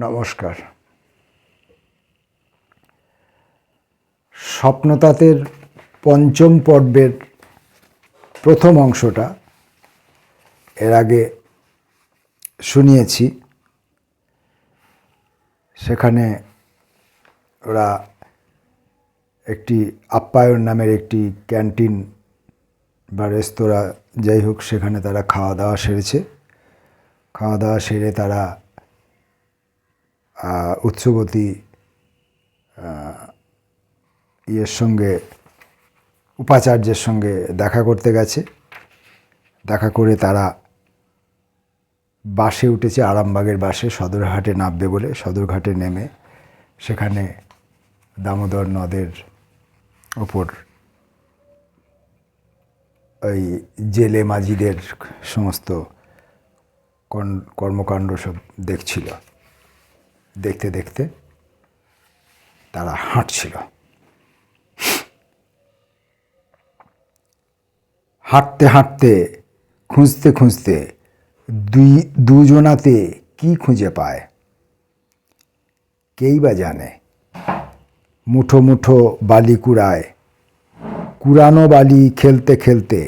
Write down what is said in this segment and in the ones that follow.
নমস্কার। স্বপ্নতাতের পঞ্চম পর্বের প্রথম অংশটা এর আগে শুনিয়েছি। সেখানে ওরা একটি আপ্যায়ন নামের একটি ক্যান্টিন বা রেস্তোরাঁ, যাই হোক, সেখানে তারা খাওয়া দাওয়া সেরেছে। খাওয়া দাওয়া সেরে তারা উৎসবতী উপাচার্যের সঙ্গে দেখা করতে গেছে। দেখা করে তারা বাসে উঠেছে, আরামবাগের বাসে, সদরঘাটে নামবে বলে। সদরঘাটে নেমে সেখানে দামোদর নদের ওপর ওই জেলে মাঝিদের সমস্ত কর্মকাণ্ড সব দেখছিল। দেখতে দেখতে তারা হাঁটছিল। হাঁটতে হাঁটতে, খুঁজতে খুঁজতে দুজনাতে কি খুঁজে পায় কেই বা জানে। মুঠো মুঠো বালি কুড়ায়, কুড়ানো বালি খেলতে খেলতে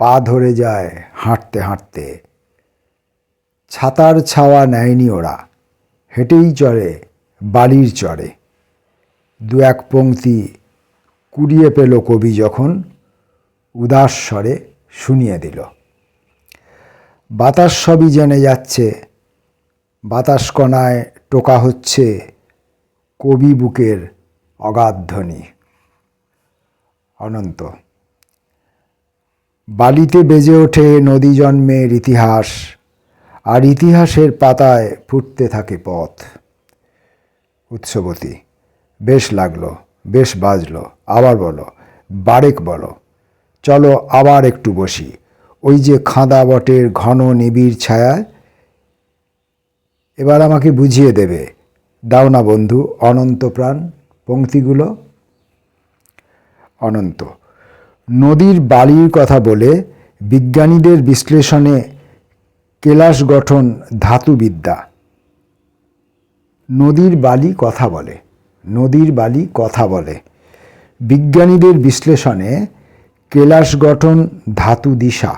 পা ধরে যায় হাঁটতে হাঁটতে। ছাতার ছাওয়া নেয়নি ওরা, হেঁটেই চড়ে বালির চড়ে। দু এক পংক্তি কুড়িয়ে পেল কবি যখন, উদাস স্বরে শুনিয়ে দিল। বাতাস সবই জেনে যাচ্ছে, বাতাস কণায় টোকা হচ্ছে কবি বুকের অগাধ ধ্বনি। অনন্ত। বালিতে বেজে ওঠে নদী জন্মের ইতিহাস, আর ইতিহাসের পাতায় ফুটতে থাকে পথ। উৎসবতী। বেশ লাগলো, বেশ বাজলো, আবার বলো, বারেক বলো। চলো আবার একটু বসি, ওই যে খাঁদা বটের ঘন নিবিড় ছায়ায়। এবার আমাকে বুঝিয়ে দেবে, দাও না বন্ধু অনন্ত প্রাণ পংক্তিগুলো। অনন্ত। নদীর বালির কথা বলে বিজ্ঞানীদের বিশ্লেষণে কেলাস গঠন ধাতুবিদ্যা। নদীর বালি কথা বলে, নদীর বালি কথা বলে। বিজ্ঞানীদের বিশ্লেষণে কেলাস গঠন ধাতু দিশা।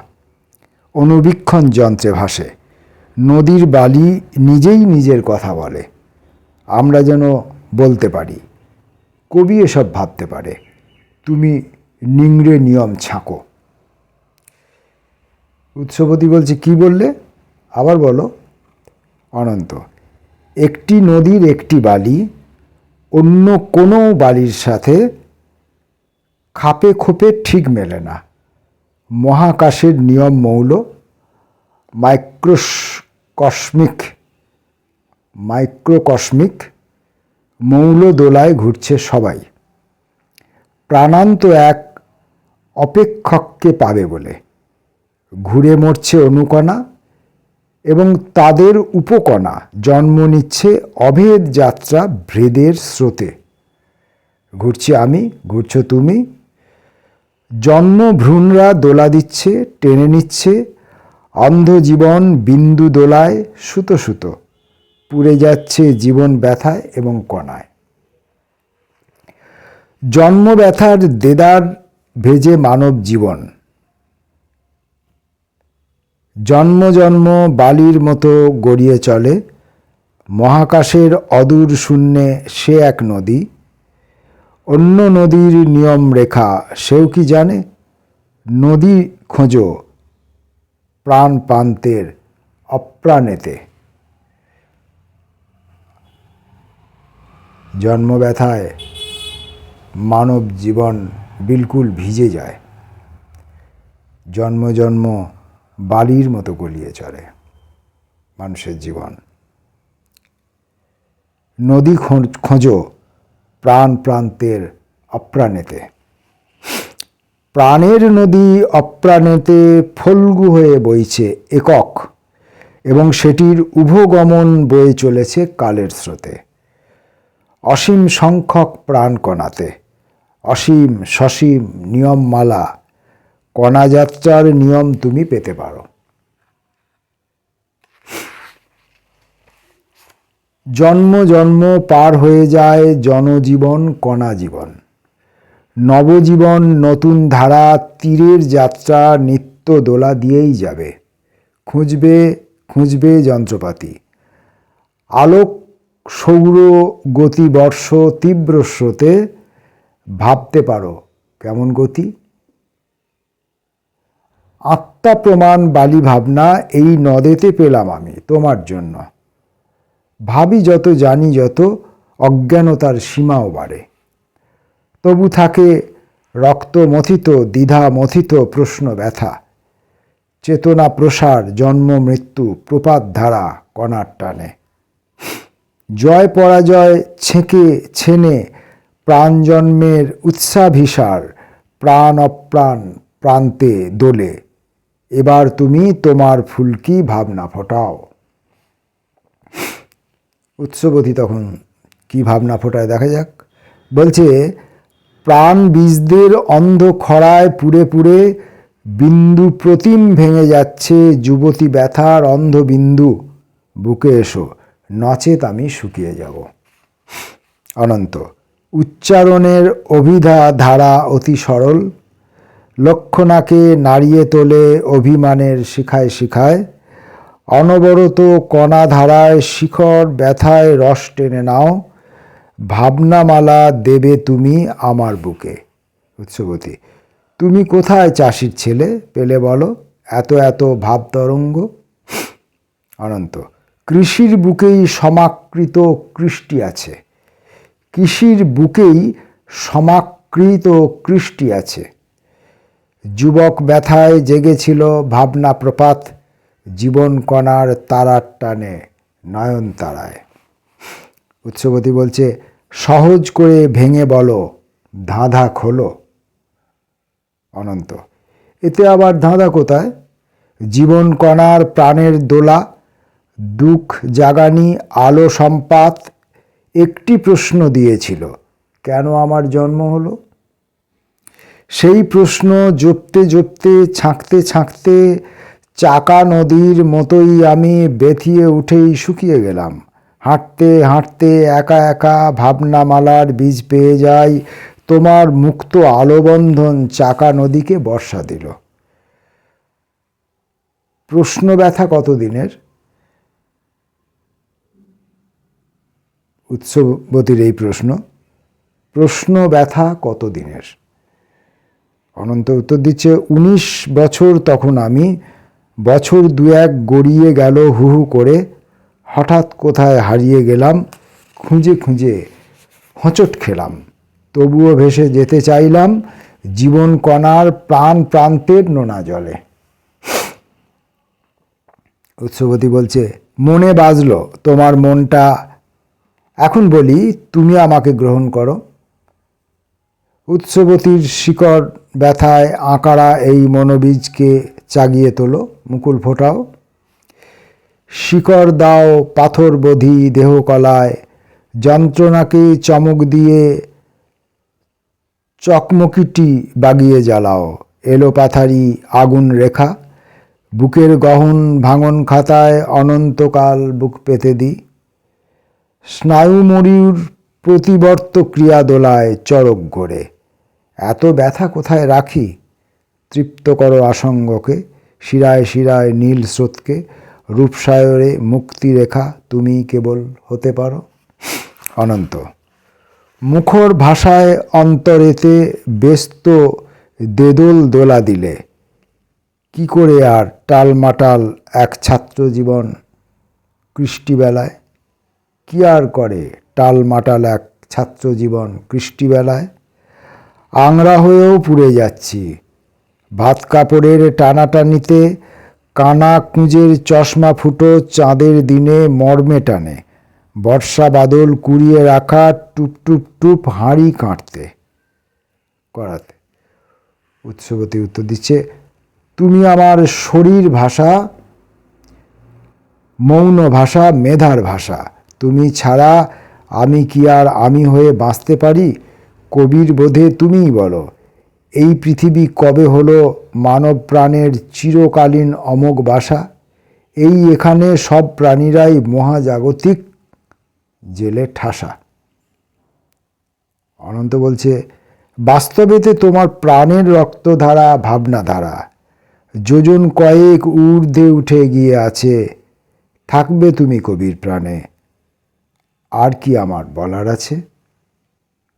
অনুবীক্ষণ যন্ত্রে ভাসে। নদীর বালি নিজেই নিজের কথা বলে। আমরা যেন বলতে পারি, কবি এসব ভাবতে পারে, তুমি নিংড়ে নিয়ম ছাঁকো। উৎসবতী বলছে, কি বললে, আবার বলো। অনন্ত। একটি নদীর একটি বালি অন্য কোনো বালির সাথে খাপে খোপে ঠিক মেলে না। মহাকাশের নিয়ম মৌল, মাইক্রোকসমিক মৌল দোলায় ঘুরছে সবাই। প্রাণান্ত এক অপেক্ষককে পাবে বলে ঘুরে মরছে অনুকণা, এবং তাদের উপকণা জন্ম নিচ্ছে অভেদ যাত্রা ভেদের স্রোতে। ঘুরছি আমি, ঘুরছ তুমি। জন্ম ভ্রূণরা দোলা দিচ্ছে, টেনে নিচ্ছে। অন্ধ জীবন বিন্দু দোলায় সুতো সুতো পুড়ে যাচ্ছে জীবন ব্যথায় এবং কণায়। জন্ম ব্যথার দেদার ভেজে মানব জীবন। জন্ম জন্ম বালির মতো গড়িয়ে চলে। মহাকাশের অদূর শূন্যে সে এক নদী। অন্য নদীর নিয়ম রেখা সেও কি জানে? নদী খোঁজো প্রাণ প্রান্তের অপ্রাণেতে। জন্ম ব্যথায় মানব জীবন বিলকুল ভিজে যায়। জন্ম জন্ম বালির মতো গলিয়ে চলে মানুষের জীবন। নদী খোঁজো প্রাণ প্রান্তের অপ্রাণেতে। প্রাণের নদী অপ্রাণেতে ফল্গু হয়ে বইছে একক, এবং সেটির উভগমন বয়ে চলেছে কালের স্রোতে। অসীম সংখ্যক প্রাণ কণাতে, অসীম সসীম নিয়মমালা। কণাযাত্রার নিয়ম তুমি পেতে পারো। জন্ম জন্ম পার হয়ে যায় জনজীবন কণা জীবন। নবজীবন নতুন ধারা তীরের যাত্রা নিত্য দোলা দিয়েই যাবে। খুঁজবে খুঁজবে যন্ত্রপাতি। আলোক সৌর গতিবর্ষ তীব্র স্রোতে ভাবতে পারো কেমন গতি। আত্মা প্রমাণ বালি ভাবনা এই নদেতে পেলাম আমি তোমার জন্য। ভাবি যত জানি যত অজ্ঞানতার সীমাও বাড়ে। তবু থাকে রক্ত মথিত দ্বিধা মথিত প্রশ্ন ব্যথা। চেতনা প্রসার জন্ম মৃত্যু প্রপাত ধারা কণার টানে। জয় পরাজয় ছেঁকে ছেনে প্রাণ জন্মের উৎসাভিসার প্রাণ অপ্রাণ প্রান্তে দোলে। এবার তুমি তোমার ফুলকি ভাবনা ফোটাও। উৎসবতী তখন কি ভাবনা ফোটায় দেখা যাক। বলছে, প্রাণ বীজদের অন্ধ খরায় পুড়ে পুড়ে বিন্দু প্রতিম ভেঙে যাচ্ছে যুবতী ব্যথার অন্ধ বিন্দু। বুকে এসো নচেত আমি শুকিয়ে যাব। অনন্ত উচ্চারণের অভিধা ধারা অতি সরল। লক্ষণাকে নাড়িয়ে তোলে অভিমানের শিখায় শিখায়। অনবরত কণা ধারায় শিখর ব্যথায় রস টেনে নাও। ভাবনামালা দেবে তুমি আমার বুকে। উৎসবতী, তুমি কোথায় চাষির ছেলে পেলে বলো এত এত ভাব তরঙ্গ। অনন্ত, কৃষির বুকেই সমাকৃত কৃষ্টি আছে। কৃষির বুকেই সমাকৃত কৃষ্টি আছে। যুবক ব্যথায় জেগেছিল ভাবনা প্রপাত। জীবন কণার তারার টানে নয়ন তারায়। উৎসবতী বলছে, সহজ করে ভেঙে বলো ধাঁধা খোলো। অনন্ত, এতে আবার ধাঁধা কোথায়। জীবন কণার প্রাণের দোলা দুঃখ জাগানি আলো সম্পাত একটি প্রশ্ন দিয়েছিল, কেন আমার জন্ম হলো। সেই প্রশ্ন জপতে জপতে ছাঁকতে ছাঁকতে চাকা নদীর মতোই আমি বেথিয়ে উঠেই শুকিয়ে গেলাম। হাঁটতে হাঁটতে একা একা ভাবনামালার বীজ পেয়ে যাই। তোমার মুক্ত আলোবন্ধন চাকা নদীকে বর্ষা দিল। প্রশ্ন ব্যথা কতদিনের। উৎসবতীর এই প্রশ্ন ব্যথা কতদিনের। অনন্ত উত্তর দিচ্ছে, 19 বছর তখন আমি। বছর দু এক গড়িয়ে গেল হু হু করে। হঠাৎ কোথায় হারিয়ে গেলাম। খুঁজে খুঁজে হোঁচট খেলাম। তবুও ভেসে যেতে চাইলাম জীবন কণার প্রাণ প্রান্তের নোনা জলে। উৎসবতী বলছে, মনে বাজলো তোমার মনটা। এখন বলি তুমি আমাকে গ্রহণ করো। উৎসবতীর শিকড় ব্যথায় আঁকারা এই মনোবীজকে চাগিয়ে তোলো, মুকুল ফোটাও। শিকড় দাও পাথর বোধি দেহকলায়। যন্ত্রণাকে চমক দিয়ে চকমকিটি বাগিয়ে জ্বালাও। এলো পাথারি আগুন রেখা। বুকের গহন ভাঙন খাতায় অনন্তকাল বুক পেতে দিই। স্নায়ুমরীর প্রতিবর্ত ক্রিয়া দোলায় চরক ঘোরে। এত ব্যথা কোথায় রাখি। তৃপ্ত করো আসঙ্গকে। শিরায় শিরায় নীল স্রোতকে। রূপসায়রে মুক্তিরেখা তুমি কেবল হতে পারো। অনন্ত, মুখর ভাষায় অন্তরেতে ব্যস্ত দেদোল দোলা দিলে। কি করে আর টালমাটাল এক ছাত্র জীবন কৃষ্টিবেলায়। কি আর করে টালমাটাল এক ছাত্র জীবন কৃষ্টিবেলায়। আংরা হয়েও পুড়ে যাচ্ছি ভাত কাপড়ের টানাটানিতে। কানা কুঁজের চশমা ফুটো চাঁদের দিনে মর্মে টানে। বর্ষা বাদল কুড়িয়ে রাখা টুপ টুপ টুপ হাঁড়ি কাঁটতে করাতে। উৎসবতী উত্তর দিচ্ছে, তুমি আমার শরীর ভাষা, মৌন ভাষা, মেধার ভাষা। তুমি ছাড়া আমি কি আর আমি হয়ে বাঁচতে পারি। কবির বোধে তুমিই বলো, এই পৃথিবী কবে হলো মানব প্রাণের চিরকালীন অমোঘ বাসা। এই এখানে সব প্রাণীরাই মহাজাগতিক জেলে ঠাসা। অনন্ত বলছে, বাস্তবেতে তোমার প্রাণের রক্তধারা ভাবনাধারা যোজন কয়েক ঊর্ধ্বে উঠে গিয়ে আছে। থাকবে তুমি কবির প্রাণে, আর কি আমার বলার আছে?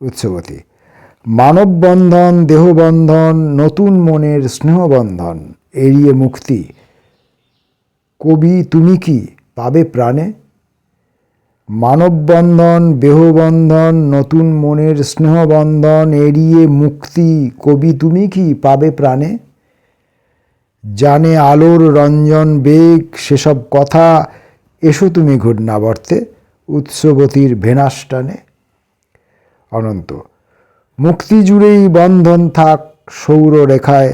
উৎসবতী, মানববন্ধন দেহবন্ধন নতুন মনের স্নেহবন্ধন এড়িয়ে মুক্তি কবি তুমি কি পাবে প্রাণে? মানববন্ধন দেহবন্ধন নতুন মনের স্নেহবন্ধন এড়িয়ে মুক্তি কবি তুমি কি পাবে প্রাণে? জানে আলোর রঞ্জন বেগ সেসব কথা এসো তুমি ঘূর্ণাবর্তে উৎসবতীর ভেনাস টানে। অনন্ত, মুক্তি জুড়েই বন্ধন থাক সৌর রেখায়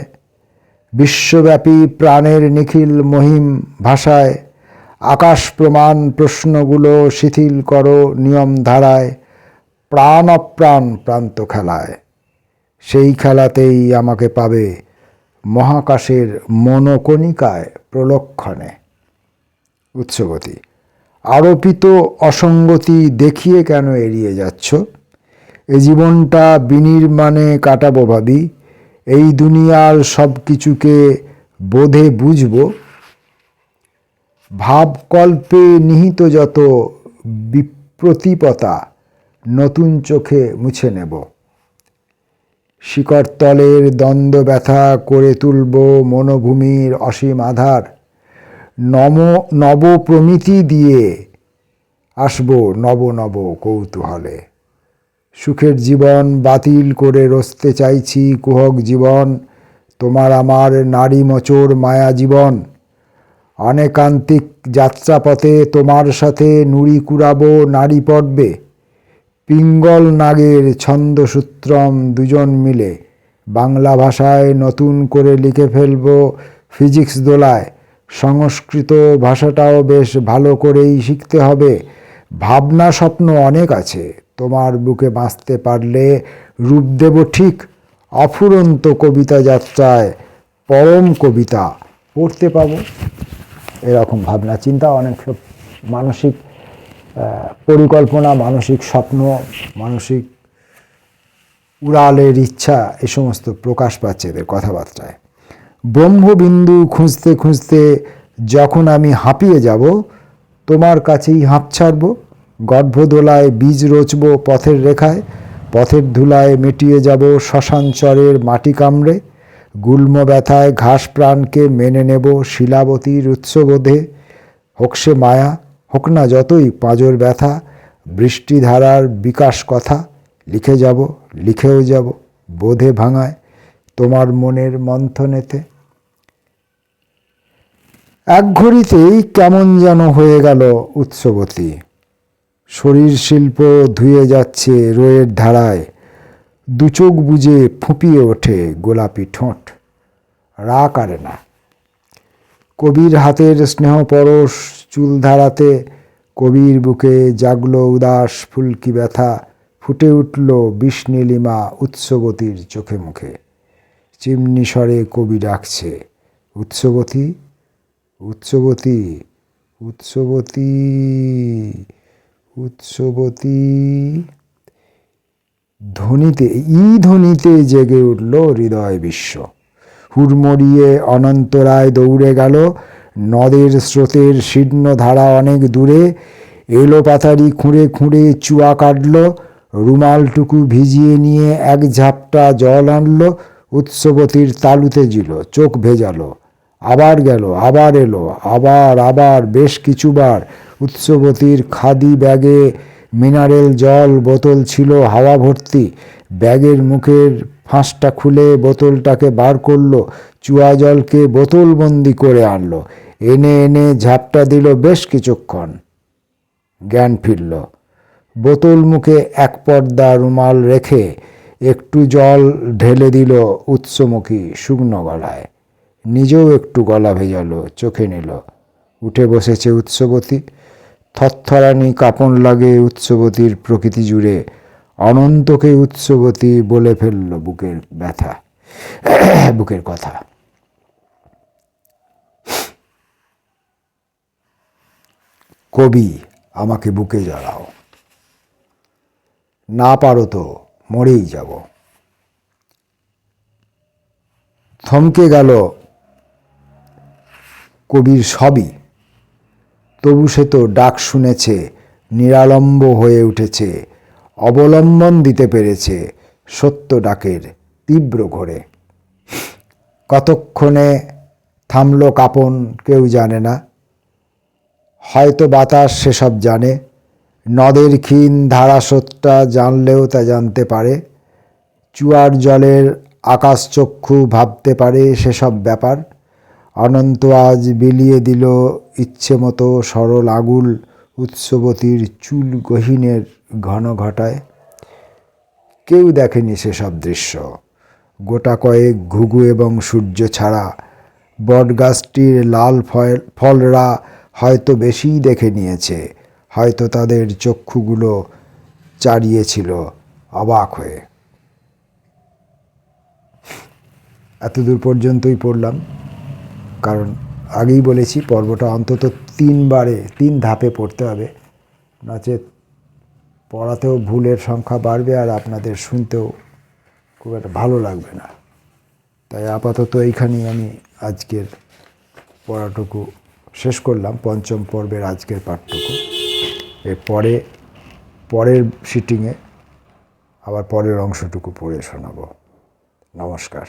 বিশ্বব্যাপী প্রাণের নিখিল মহিম ভাষায় আকাশ প্রমাণ প্রশ্নগুলো শিথিল করো নিয়ম ধারায় প্রাণ অপ্রাণ প্রান্ত খেলায় সেই খেলাতেই আমাকে পাবে মহাকাশের মনোকণিকায় প্রলক্ষণে। উৎসবতী, আরোপিত অসঙ্গতি দেখিয়ে কেন এড়িয়ে যাচ্ছ? এ জীবনটা বিনির্মাণে কাটাবো ভাবি এই দুনিয়ার সব কিছুকে বোধে বুঝব ভাবকল্পে নিহিত যত বিপ্রতিপতা নতুন চোখে মুছে নেব। শিকড়তলের দ্বন্দ্ব ব্যথা করে তুলব মনোভূমির অসীম আধার নব প্রমিতি দিয়ে আসব নব নব কৌতূহলে। সুখের জীবন বাতিল করে রসতে চাইছি কুহক জীবন তোমার আমার নারী মোচড় মায়া জীবন। অনেকান্তিক যাত্রাপথে তোমার সাথে নুড়ি কুড়াবো নারী পর্বে পিঙ্গল নাগের ছন্দসূত্রম দুজন মিলে বাংলা ভাষায় নতুন করে লিখে ফেলব ফিজিক্স দোলায়। সংস্কৃত ভাষাটাও বেশ ভালো করেই শিখতে হবে। ভাবনা স্বপ্ন অনেক আছে তোমার বুকে বাঁচতে পারলে রূপ দেব ঠিক অফুরন্ত কবিতা যাত্রায় পরম কবিতা পড়তে পাবো। এরকম ভাবনা চিন্তা অনেক মানসিক পরিকল্পনা মানসিক স্বপ্ন মানসিক উড়ালের ইচ্ছা এ সমস্ত প্রকাশ পাচ্ছে এদের কথাবার্তায়। ব্রহ্মবিন্দু খুঁজতে খুঁজতে যখন আমি হাঁপিয়ে যাব তোমার কাছেই হাঁপ ছাড়ব। গর্ভদোলায় বীজ রচব পথের রেখায় পথের ধুলায় মিটিয়ে যাব শ্মশান চরের মাটি কামড়ে। গুল্ম ব্যথায় ঘাস প্রাণকে মেনে নেব শিলাবতীর উৎসবোধে। হোক সে মায়া হোক না যতই পাঁজর ব্যথা বৃষ্টিধারার বিকাশ কথা লিখে যাব লিখেও যাব বোধে ভাঙায় তোমার মনের মন্থনেতে। এক ঘড়িতেই কেমন যেন হয়ে গেল উৎসবতী। শরীর শিল্প ধুয়ে যাচ্ছে রোয়ের ধারায় দুচোখ বুজে ফুঁপিয়ে ওঠে গোলাপি ঠোঁট রাগ আরে না। কবির হাতের স্নেহ পরশ চুল ধারাতে কবির বুকে জাগলো উদাস ফুলকি ব্যথা ফুটে উঠল বিষ্ণীলিমা উৎসবতীর চোখে মুখে। চিমনি স্বরে কবি ডাকছে উৎসবতী উৎসবতী উৎসবতী উৎসবতী। ধ্বনিতে ধ্বনিতে জেগে উঠল হৃদয় বিশ্ব। হুড়মড়িয়ে অনন্তরায় দৌড়ে গেল নদের স্রোতের শীর্ণ ধারা অনেক দূরে। এলো পাতারি খুঁড়ে খুঁড়ে চুয়া কাটল রুমালটুকু ভিজিয়ে নিয়ে এক ঝাপটা জল আনল উৎসবতীর তালুতে জিল চোখ ভেজালো। আবার গেল আবার এলো আবার আবার বেশ কিছুবার। উৎসবতীর খাদি ব্যাগে মিনারেল জল বোতল ছিল হাওয়া ভর্তি। ব্যাগের মুখের ফাঁসটা খুলে বোতলটাকে বার করলো চুয়া জলকে বোতলবন্দি করে আনলো। এনে এনে ঝাপটা দিল বেশ কিছুক্ষণ। জ্ঞান ফিরল। বোতল মুখে এক পর্দা রুমাল রেখে একটু জল ঢেলে দিল উৎসমুখী শুকনো গলায়। নিজেও একটু গলা ভেজালো চোখে নিল। উঠে বসেছে উৎসবতী। থরথরানি কাঁপন লাগে উৎসবতীর প্রকৃতি জুড়ে। অনন্তকে উৎসবতী বলে ফেলল বুকের ব্যথা বুকের কথা। কবি আমাকে বুকে জড়াও। না পারো তো মরেই যাব। থমকে গেল কবির সবই, তবু সে তো ডাক শুনেছে, নিরালম্ব হয়ে উঠেছে, অবলম্বন দিতে পেরেছে সত্য ডাকের তীব্র ঘোরে। কতক্ষণে থামল কাঁপন কেউ জানে না, হয়তো বাতাস সেসব জানে, নদের ক্ষীণ ধারাস্রোতটা জানলেও তা জানতে পারে, চুয়ার জলের আকাশচক্ষু ভাবতে পারে সেসব ব্যাপার। অনন্ত আজ বিলিয়ে দিল ইচ্ছে মতো সরল আগুল উৎসবতীর চুল গহীনের ঘন ঘটায়। কেউ দেখেনি সেসব দৃশ্য, গোটা কয়েক ঘুঘু এবং সূর্য ছাড়া। বটগাছটির লাল ফলরা হয়তো বেশিই দেখে নিয়েছে, হয়তো তাদের চক্ষুগুলো চারিয়েছিল অবাক হয়ে। এতদূর পর্যন্তই পড়লাম, কারণ আগেই বলেছি পর্বটা অন্তত 3 ধাপে পড়তে হবে, নচেত পড়াতেও ভুলের সংখ্যা বাড়বে আর আপনাদের শুনতেও খুব একটা ভালো লাগবে না। তাই আপাতত এইখানেই আমি আজকের পড়াটুকু শেষ করলাম, 5ম পর্বের আজকের পাঠটুকু। পরের সিটিংয়ে আবার পরের অংশটুকু পড়ে শোনাবো। নমস্কার।